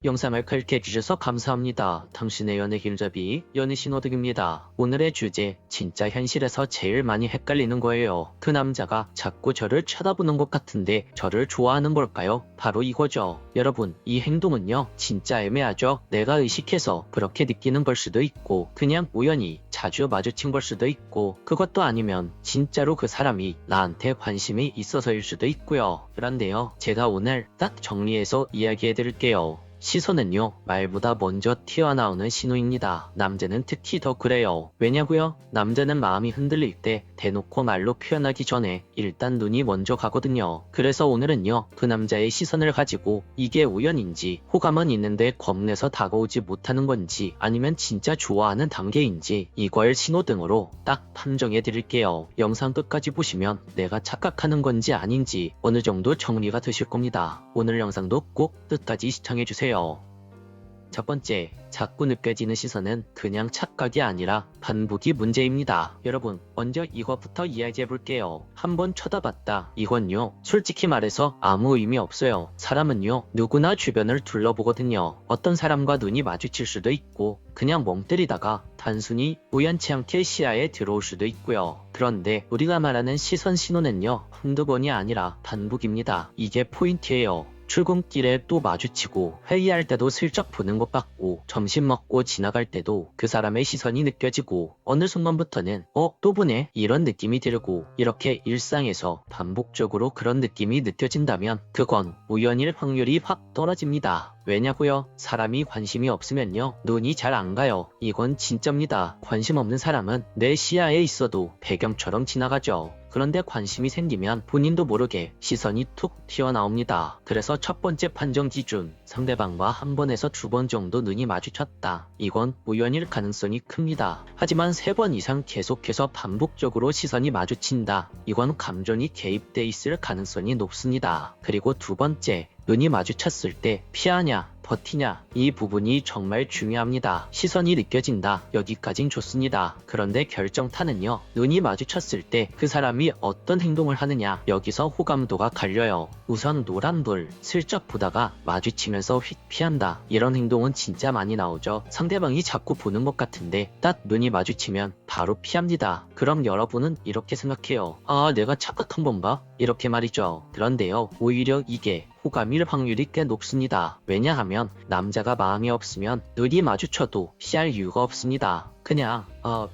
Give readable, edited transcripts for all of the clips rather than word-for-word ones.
영상을 클릭해 주셔서 감사합니다. 당신의 연애 길잡이 연애 신호등입니다. 오늘의 주제, 진짜 현실에서 제일 많이 헷갈리는 거예요. 그 남자가 자꾸 저를 쳐다보는 것 같은데 저를 좋아하는 걸까요? 바로 이거죠. 여러분, 이 행동은요 진짜 애매하죠. 내가 의식해서 그렇게 느끼는 걸 수도 있고, 그냥 우연히 자주 마주친 걸 수도 있고, 그것도 아니면 진짜로 그 사람이 나한테 관심이 있어서일 수도 있고요. 그런데요, 제가 오늘 딱 정리해서 이야기해 드릴게요. 시선은요, 말보다 먼저 튀어나오는 신호입니다. 남자는 특히 더 그래요. 왜냐고요? 남자는 마음이 흔들릴 때 대놓고 말로 표현하기 전에 일단 눈이 먼저 가거든요. 그래서 오늘은요, 그 남자의 시선을 가지고 이게 우연인지, 호감은 있는데 겁내서 다가오지 못하는 건지, 아니면 진짜 좋아하는 단계인지, 이걸 신호등으로 딱 판정해 드릴게요. 영상 끝까지 보시면 내가 착각하는 건지 아닌지 어느 정도 정리가 되실 겁니다. 오늘 영상도 꼭 끝까지 시청해 주세요. 첫 번째, 자꾸 느껴지는 시선은 그냥 착각이 아니라 반복이 문제입니다. 여러분, 먼저 이것부터 이야기해 볼게요. 한번 쳐다봤다. 이건요, 솔직히 말해서 아무 의미 없어요. 사람은요, 누구나 주변을 둘러보거든요. 어떤 사람과 눈이 마주칠 수도 있고, 그냥 멍 때리다가 단순히 우연치 않게 시야에 들어올 수도 있고요. 그런데 우리가 말하는 시선 신호는요, 한두 번이 아니라 반복입니다. 이게 포인트예요. 출근길에 또 마주치고, 회의할 때도 슬쩍 보는 것 같고, 점심 먹고 지나갈 때도 그 사람의 시선이 느껴지고, 어느 순간부터는 또 보네? 이런 느낌이 들고, 이렇게 일상에서 반복적으로 그런 느낌이 느껴진다면 그건 우연일 확률이 확 떨어집니다. 왜냐고요? 사람이 관심이 없으면요, 눈이 잘 안 가요. 이건 진짜입니다. 관심 없는 사람은 내 시야에 있어도 배경처럼 지나가죠. 그런데 관심이 생기면 본인도 모르게 시선이 툭 튀어나옵니다. 그래서 첫 번째 판정 기준, 상대방과 한 번에서 두 번 정도 눈이 마주쳤다. 이건 우연일 가능성이 큽니다. 하지만 세 번 이상 계속해서 반복적으로 시선이 마주친다. 이건 감정이 개입돼 있을 가능성이 높습니다. 그리고 두 번째, 눈이 마주쳤을 때 피하냐, 버티냐, 이 부분이 정말 중요합니다. 시선이 느껴진다. 여기까진 좋습니다. 그런데 결정타는요, 눈이 마주쳤을 때 그 사람이 어떤 행동을 하느냐, 여기서 호감도가 갈려요. 우선 노란불, 슬쩍 보다가 마주치면서 휙 피한다. 이런 행동은 진짜 많이 나오죠. 상대방이 자꾸 보는 것 같은데 딱 눈이 마주치면 바로 피합니다. 그럼 여러분은 이렇게 생각해요. 아, 내가 착각한 건가? 이렇게 말이죠. 그런데요, 오히려 이게 호감일 확률이 꽤 높습니다. 왜냐하면 남자가 마음이 없으면 눈이 마주쳐도 피할 이유가 없습니다. 그냥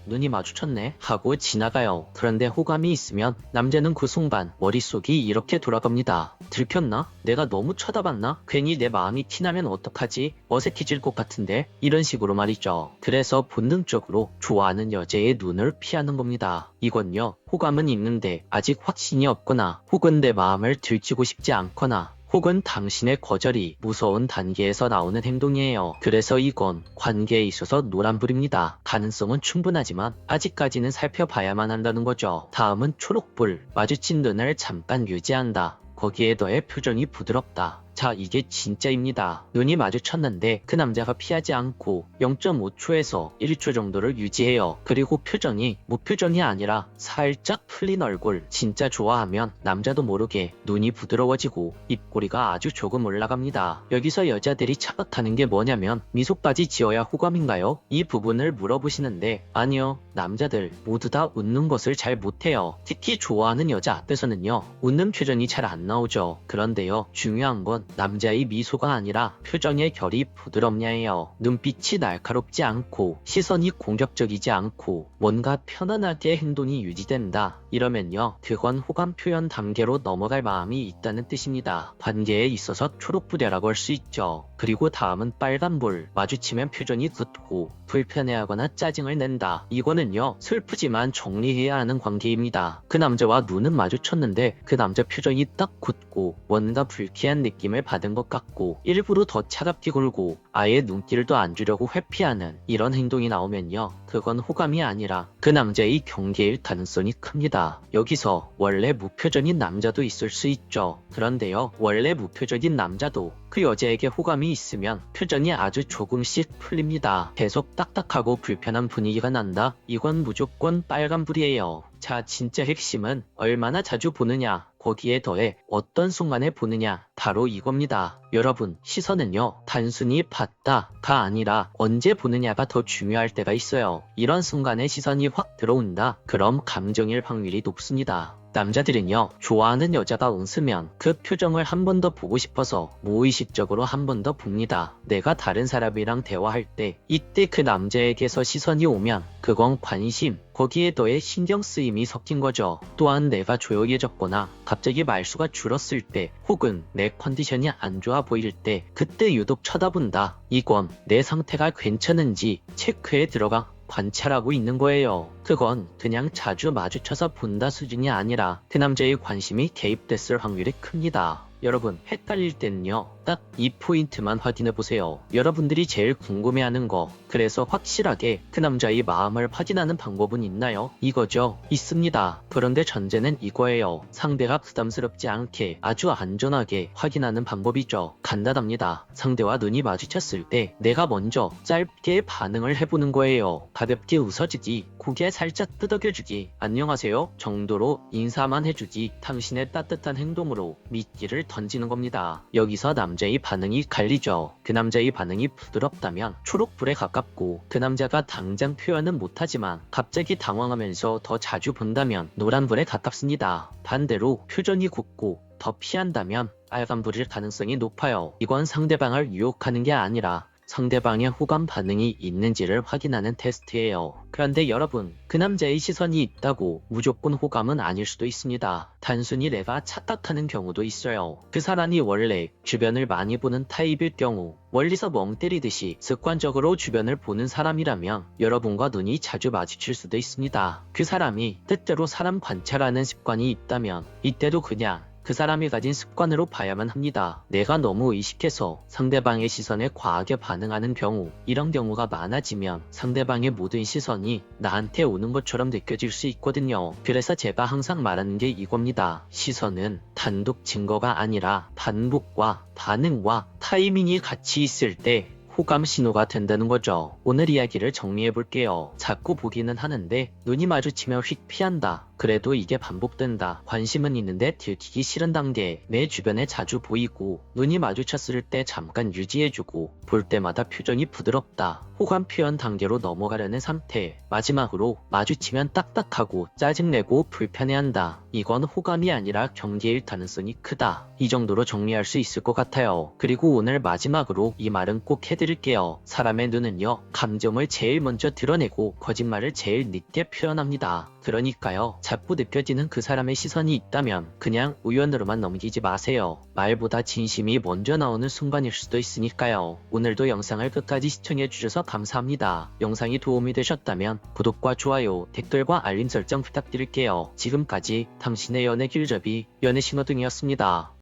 눈이 마주쳤네 하고 지나가요. 그런데 호감이 있으면 남자는 그 순간 머릿속이 이렇게 돌아갑니다. 들켰나? 내가 너무 쳐다봤나? 괜히 내 마음이 티나면 어떡하지? 어색해질 것 같은데? 이런 식으로 말이죠. 그래서 본능적으로 좋아하는 여자의 눈을 피하는 겁니다. 이건요, 호감은 있는데 아직 확신이 없거나, 혹은 내 마음을 들키고 싶지 않거나, 혹은 당신의 거절이 무서운 단계에서 나오는 행동이에요. 그래서 이건 관계에 있어서 노란불입니다. 가능성은 충분하지만 아직까지는 살펴봐야만 한다는 거죠. 다음은 초록불, 마주친 눈을 잠깐 유지한다. 거기에 더해 표정이 부드럽다. 자, 이게 진짜입니다. 눈이 마주쳤는데 그 남자가 피하지 않고 0.5초에서 1초 정도를 유지해요. 그리고 표정이 무표정이 아니라 살짝 풀린 얼굴. 진짜 좋아하면 남자도 모르게 눈이 부드러워지고 입꼬리가 아주 조금 올라갑니다. 여기서 여자들이 착각하는 게 뭐냐면, 미소까지 지어야 호감인가요? 이 부분을 물어보시는데, 아니요. 남자들 모두 다 웃는 것을 잘 못해요. 특히 좋아하는 여자 앞에서는요, 웃는 표정이 잘 안 나오죠. 그런데요, 중요한 건 남자의 미소가 아니라 표정의 결이 부드럽냐예요. 눈빛이 날카롭지 않고 시선이 공격적이지 않고 뭔가 편안하게 행동이 유지된다. 이러면요, 그건 호감 표현 단계로 넘어갈 마음이 있다는 뜻입니다. 관계에 있어서 초록불이라고 할 수 있죠. 그리고 다음은 빨간불, 마주치면 표정이 굳고 불편해하거나 짜증을 낸다. 이거는요, 슬프지만 정리해야 하는 관계입니다. 그 남자와 눈은 마주쳤는데 그 남자 표정이 딱 굳고 뭔가 불쾌한 느낌을 받은 것 같고, 일부러 더 차갑게 굴고 아예 눈길도 안 주려고 회피하는 이런 행동이 나오면요, 그건 호감이 아니라 그 남자의 경계일 가능성이 큽니다. 여기서 원래 무표정인 남자도 있을 수 있죠. 그런데요, 원래 무표정인 남자도 그 여자에게 호감이 있으면 표정이 아주 조금씩 풀립니다. 계속 딱딱하고 불편한 분위기가 난다? 이건 무조건 빨간불이에요. 자, 진짜 핵심은 얼마나 자주 보느냐, 거기에 더해 어떤 순간에 보느냐, 바로 이겁니다. 여러분, 시선은요, 단순히 봤다가 아니라 언제 보느냐가 더 중요할 때가 있어요. 이런 순간에 시선이 확 들어온다? 그럼 감정일 확률이 높습니다. 남자들은요, 좋아하는 여자가 웃으면 그 표정을 한 번 더 보고 싶어서 무의식적으로 한 번 더 봅니다. 내가 다른 사람이랑 대화할 때 이때 그 남자에게서 시선이 오면 그건 관심, 거기에 더해 신경 쓰임이 섞인 거죠. 또한 내가 조용해졌거나 갑자기 말수가 줄었을 때, 혹은 내 컨디션이 안 좋아 보일 때 그때 유독 쳐다본다. 이건 내 상태가 괜찮은지 체크에 들어가 관찰하고 있는 거예요. 그건 그냥 자주 마주쳐서 본다 수준이 아니라 그 남자의 관심이 개입됐을 확률이 큽니다. 여러분, 헷갈릴 때는요, 딱 이 포인트만 확인해보세요. 여러분들이 제일 궁금해하는 거, 그래서 확실하게 그 남자의 마음을 확인하는 방법은 있나요? 이거죠. 있습니다. 그런데 전제는 이거예요. 상대가 부담스럽지 않게 아주 안전하게 확인하는 방법이죠. 간단합니다. 상대와 눈이 마주쳤을 때 내가 먼저 짧게 반응을 해보는 거예요. 가볍게 웃어주기, 고개 살짝 끄덕여주기, 안녕하세요 정도로 인사만 해주지, 당신의 따뜻한 행동으로 미끼를 던지는 겁니다. 여기서 남자의 반응이 갈리죠. 그 남자의 반응이 부드럽다면 초록불에 가깝고, 그 남자가 당장 표현은 못하지만 갑자기 당황하면서 더 자주 본다면 노란불에 가깝습니다. 반대로 표정이 굳고 더 피한다면 빨간불일 가능성이 높아요. 이건 상대방을 유혹하는 게 아니라 상대방의 호감 반응이 있는지를 확인하는 테스트예요. 그런데 여러분, 그 남자의 시선이 있다고 무조건 호감은 아닐 수도 있습니다. 단순히 내가 착각하는 경우도 있어요. 그 사람이 원래 주변을 많이 보는 타입일 경우, 멀리서 멍 때리듯이 습관적으로 주변을 보는 사람이라면 여러분과 눈이 자주 마주칠 수도 있습니다. 그 사람이 때때로 사람 관찰하는 습관이 있다면 이때도 그냥 그 사람이 가진 습관으로 봐야만 합니다. 내가 너무 의식해서 상대방의 시선에 과하게 반응하는 경우, 이런 경우가 많아지면 상대방의 모든 시선이 나한테 오는 것처럼 느껴질 수 있거든요. 그래서 제가 항상 말하는 게 이겁니다. 시선은 단독 증거가 아니라 반복과 반응과 타이밍이 같이 있을 때 호감 신호가 된다는 거죠. 오늘 이야기를 정리해 볼게요. 자꾸 보기는 하는데 눈이 마주치면 휙 피한다. 그래도 이게 반복된다. 관심은 있는데 들키기 싫은 단계. 내 주변에 자주 보이고 눈이 마주쳤을 때 잠깐 유지해주고 볼 때마다 표정이 부드럽다. 호감 표현 단계로 넘어가려는 상태. 마지막으로 마주치면 딱딱하고 짜증내고 불편해한다. 이건 호감이 아니라 경계일 가능성이 크다. 이 정도로 정리할 수 있을 것 같아요. 그리고 오늘 마지막으로 이 말은 꼭 해드릴게요. 사람의 눈은요, 감정을 제일 먼저 드러내고 거짓말을 제일 늦게 표현합니다. 그러니까요, 자꾸 느껴지는 그 사람의 시선이 있다면 그냥 우연으로만 넘기지 마세요. 말보다 진심이 먼저 나오는 순간일 수도 있으니까요. 오늘도 영상을 끝까지 시청해주셔서 감사합니다. 영상이 도움이 되셨다면 구독과 좋아요, 댓글과 알림 설정 부탁드릴게요. 지금까지 당신의 연애 길잡이 연애 신호등이었습니다.